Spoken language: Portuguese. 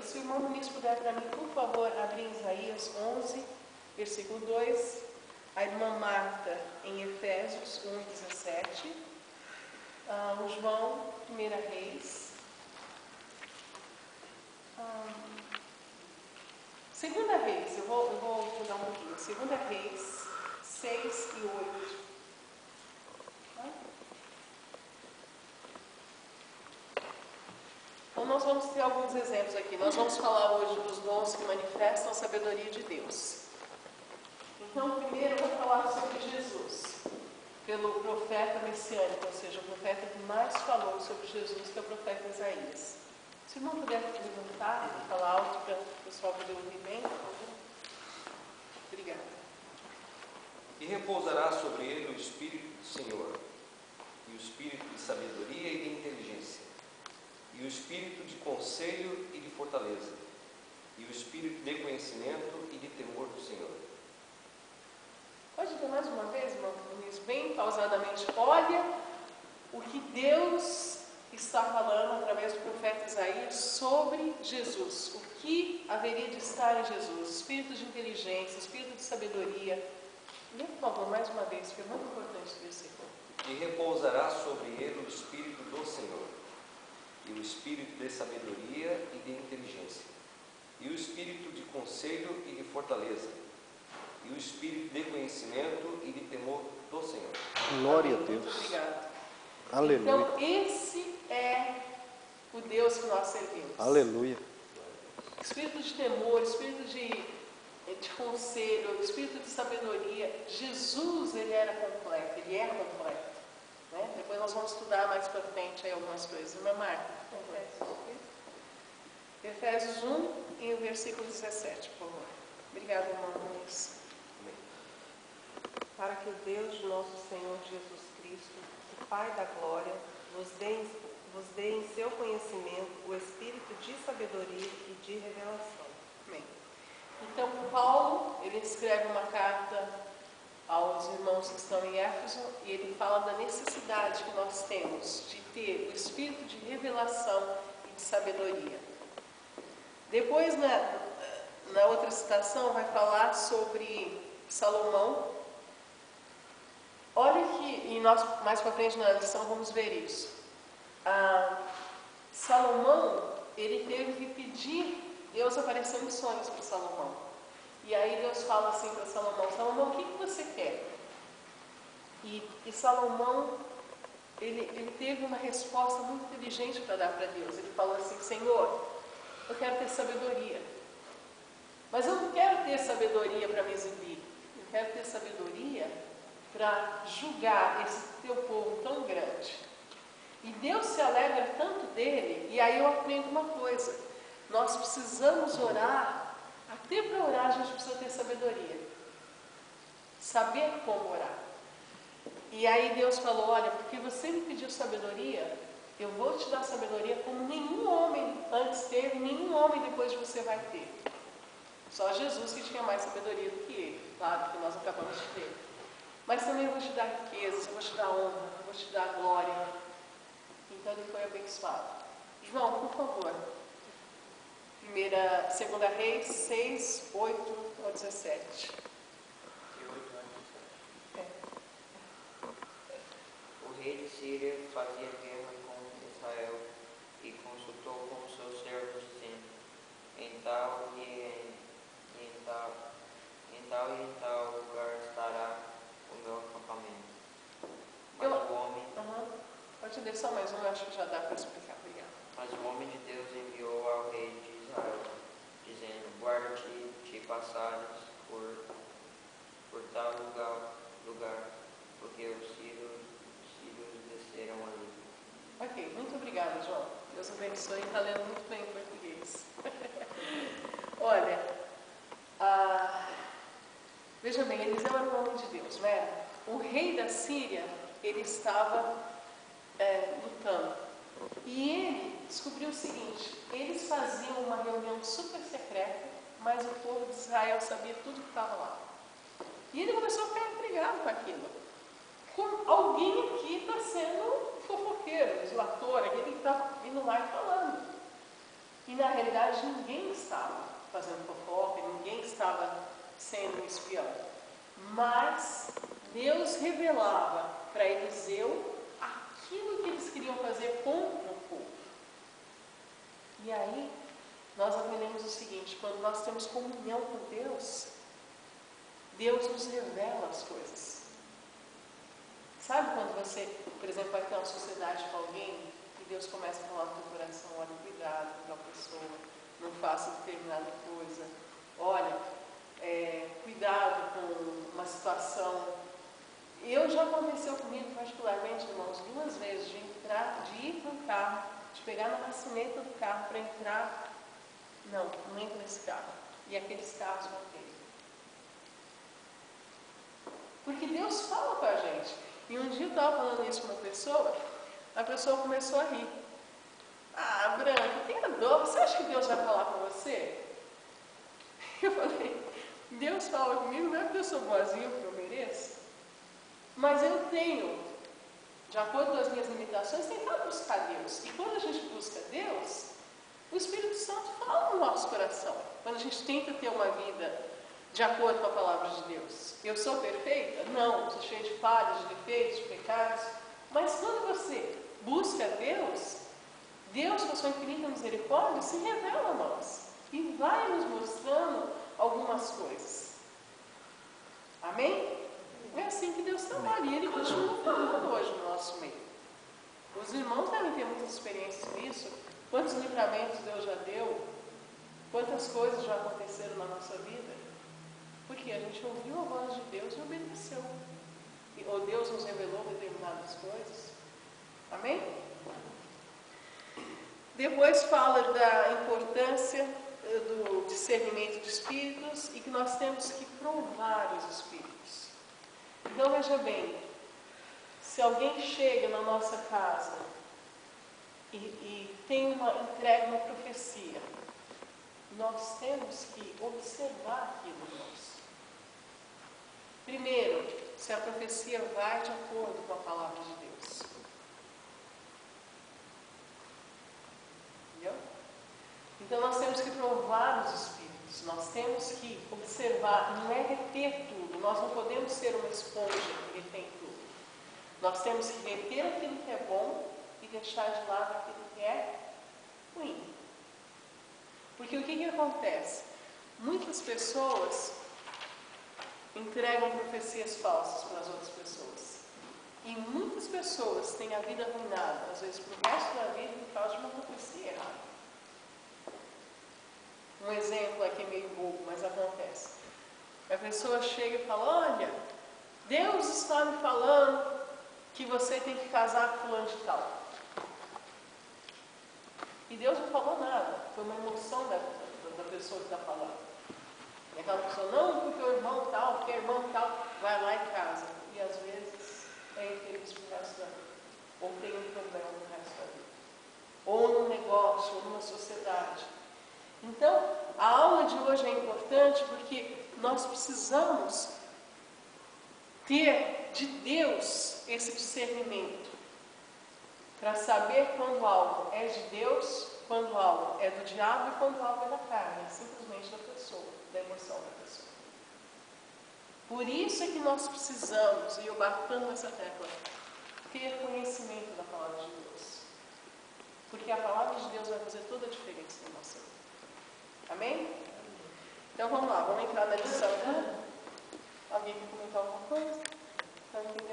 se o irmão Vinícius puder para mim, por favor, abrir em Isaías 11, versículo 2. A irmã Marta em Efésios 1, 17. O João, 1 Reis. 2 Reis, eu vou mudar um pouquinho. 2 Reis 6 e 8. Então nós vamos ter alguns exemplos aqui. Nós vamos falar hoje dos dons que manifestam a sabedoria de Deus. Então, primeiro eu vou falar sobre Jesus, pelo profeta messiânico, ou seja, o profeta que mais falou sobre Jesus, que é o profeta Isaías. Se o irmão puder levantar e falar alto para o pessoal poder ouvir bem, por favor. Obrigada. E repousará sobre ele o Espírito do Senhor, e o Espírito de sabedoria e de inteligência, e o Espírito de conselho e de fortaleza, e o Espírito de conhecimento e de temor do Senhor. Pode ver mais uma vez, irmão Vinícius, bem pausadamente. Olha o que Deus está falando através do profeta Isaías sobre Jesus. O que haveria de estar em Jesus? Espírito de inteligência, espírito de sabedoria. Lê, por favor, mais uma vez, que é muito importante esse versículo. E repousará sobre ele o Espírito do Senhor, e o Espírito de sabedoria e de inteligência, e o Espírito de conselho e de fortaleza, e o Espírito de conhecimento e de temor do Senhor. Glória a Deus. Muito obrigado. Aleluia. Então, esse é o Deus que nós servimos. Aleluia. Espírito de temor, espírito de conselho, espírito de sabedoria. Jesus, ele era completo, ele é completo. Né? Depois nós vamos estudar mais para frente aí algumas coisas. Irmã Marta, Efésios 1 e o versículo 17, por favor. Obrigada, irmão Luiz. Para que o Deus de nosso Senhor Jesus Cristo, o Pai da glória, vos dê em seu conhecimento o espírito de sabedoria e de revelação. Amém. Então, Paulo, ele escreve uma carta aos irmãos que estão em Éfeso e ele fala da necessidade que nós temos de ter o espírito de revelação e de sabedoria. Depois, na outra citação, vai falar sobre Salomão. Olha que, e nós mais para frente na lição vamos ver isso. Salomão, ele teve que pedir, Deus apareceu em sonhos para Salomão. E aí Deus fala assim para Salomão: Salomão, o que você quer? E Salomão, ele teve uma resposta muito inteligente para dar para Deus. Ele falou assim: Senhor, eu quero ter sabedoria. Mas eu não quero ter sabedoria para me exibir. Eu quero ter sabedoria para julgar esse teu povo tão grande. E Deus se alegra tanto dele. E aí eu aprendo uma coisa: nós precisamos orar. Até para orar a gente precisa ter sabedoria, saber como orar. E aí Deus falou: olha, porque você me pediu sabedoria, eu vou te dar sabedoria como nenhum homem antes teve, nenhum homem depois de você vai ter. Só Jesus que tinha mais sabedoria do que ele, claro, que nós acabamos de ver. Mas também eu vou te dar riquezas, eu vou te dar honra, eu vou te dar glória. Então ele foi abençoado. João, por favor. 2 Reis 6, 8 ao 17. O rei de Síria fazia guerra com Israel e consultou com seus servos, dizendo: em tal lugar estará o meu acampamento. Mas o homem... Pode ler só mais um, eu acho que já dá para explicar. Obrigada. Mas o homem de Deus enviou ao rei de Israel, dizendo: guarda-te passares por tal lugar, porque os sírios desceram ali. Ok, muito obrigada, João. Deus abençoe, está lendo muito bem em português. Olha, veja bem, Eliseu era um homem de Deus, não era? O rei da Síria, ele estava lutando. E ele descobriu o seguinte: eles faziam uma reunião super secreta, mas o povo de Israel sabia tudo que estava lá. E ele começou a ficar intrigado com aquilo. Alguém aqui está sendo fofoqueiro, delator, aquele que está indo lá e falando. E na realidade ninguém estava fazendo fofoca, ninguém estava sendo um espião. Mas Deus revelava para Eliseu aquilo que eles queriam fazer contra o povo. E aí, nós aprendemos o seguinte: quando nós temos comunhão com Deus, Deus nos revela as coisas. Sabe quando você, por exemplo, vai ter uma sociedade com alguém e Deus começa a falar no teu coração: olha, cuidado com aquela pessoa, não faça determinada coisa, olha, cuidado com uma situação. Já aconteceu comigo particularmente, irmãos, 2 vezes de ir para um carro, de pegar na maçaneta do carro para entrar. Não entra nesse carro. E aqueles carros bateram. Porque Deus fala com a gente. E um dia eu estava falando isso para uma pessoa, a pessoa começou a rir. Ah, Branca, tenha dor, você acha que Deus vai falar com você? Eu falei, Deus fala comigo, não é porque eu sou boazinha, porque eu mereço, mas eu tenho, de acordo com as minhas limitações, tentar buscar Deus. E quando a gente busca Deus, o Espírito Santo fala no nosso coração. Quando a gente tenta ter uma vida de acordo com a palavra de Deus. Eu sou perfeita? Não, sou cheia de falhas, de defeitos, de pecados. Mas quando você busca Deus, Deus, com a sua infinita misericórdia, se revela a nós e vai nos mostrando algumas coisas. Amém? É assim que Deus trabalha e Ele continua falando hoje no nosso meio. Os irmãos devem ter muitas experiências com isso. Quantos livramentos Deus já deu? Quantas coisas já aconteceram na nossa vida? Porque a gente ouviu a voz de Deus e obedeceu. Ou Deus nos revelou determinadas coisas. Amém? Depois fala da importância do discernimento de espíritos e que nós temos que provar os espíritos. Então veja bem, se alguém chega na nossa casa e tem entrega uma profecia, nós temos que observar aquilo, irmãos. Primeiro, se a profecia vai de acordo com a palavra de Deus. Entendeu? Então nós temos que provar os espíritos, nós temos que observar, não é reter tudo, nós não podemos ser uma esponja que retém tudo. Nós temos que reter aquilo que é bom e deixar de lado aquilo que é ruim. Porque o que acontece? Muitas pessoas entregam profecias falsas para as outras pessoas. E muitas pessoas têm a vida arruinada, às vezes para o resto da vida, por causa de uma profecia errada. Um exemplo aqui meio bobo, mas acontece. A pessoa chega e fala: olha, Deus está me falando que você tem que casar com fulano de tal. E Deus não falou nada, foi uma emoção da pessoa que está falando. E aquela pessoa: não, porque o irmão tal, porque o irmão tal, vai lá e casa. E às vezes é infeliz para o resto da vida. Ou tem um problema no resto da vida. Ou num negócio, ou numa sociedade. Então, a aula de hoje é importante porque nós precisamos ter de Deus esse discernimento para saber quando algo é de Deus, quando algo é do diabo e quando algo é da carne, é simplesmente da pessoa, da emoção da pessoa. Por isso é que nós precisamos, e eu bato tanto nessa tecla, ter conhecimento da palavra de Deus. Porque a palavra de Deus vai fazer toda a diferença na nossa vida. Amém? Então vamos lá, vamos entrar na lição. Alguém quer comentar alguma coisa? Está entendendo?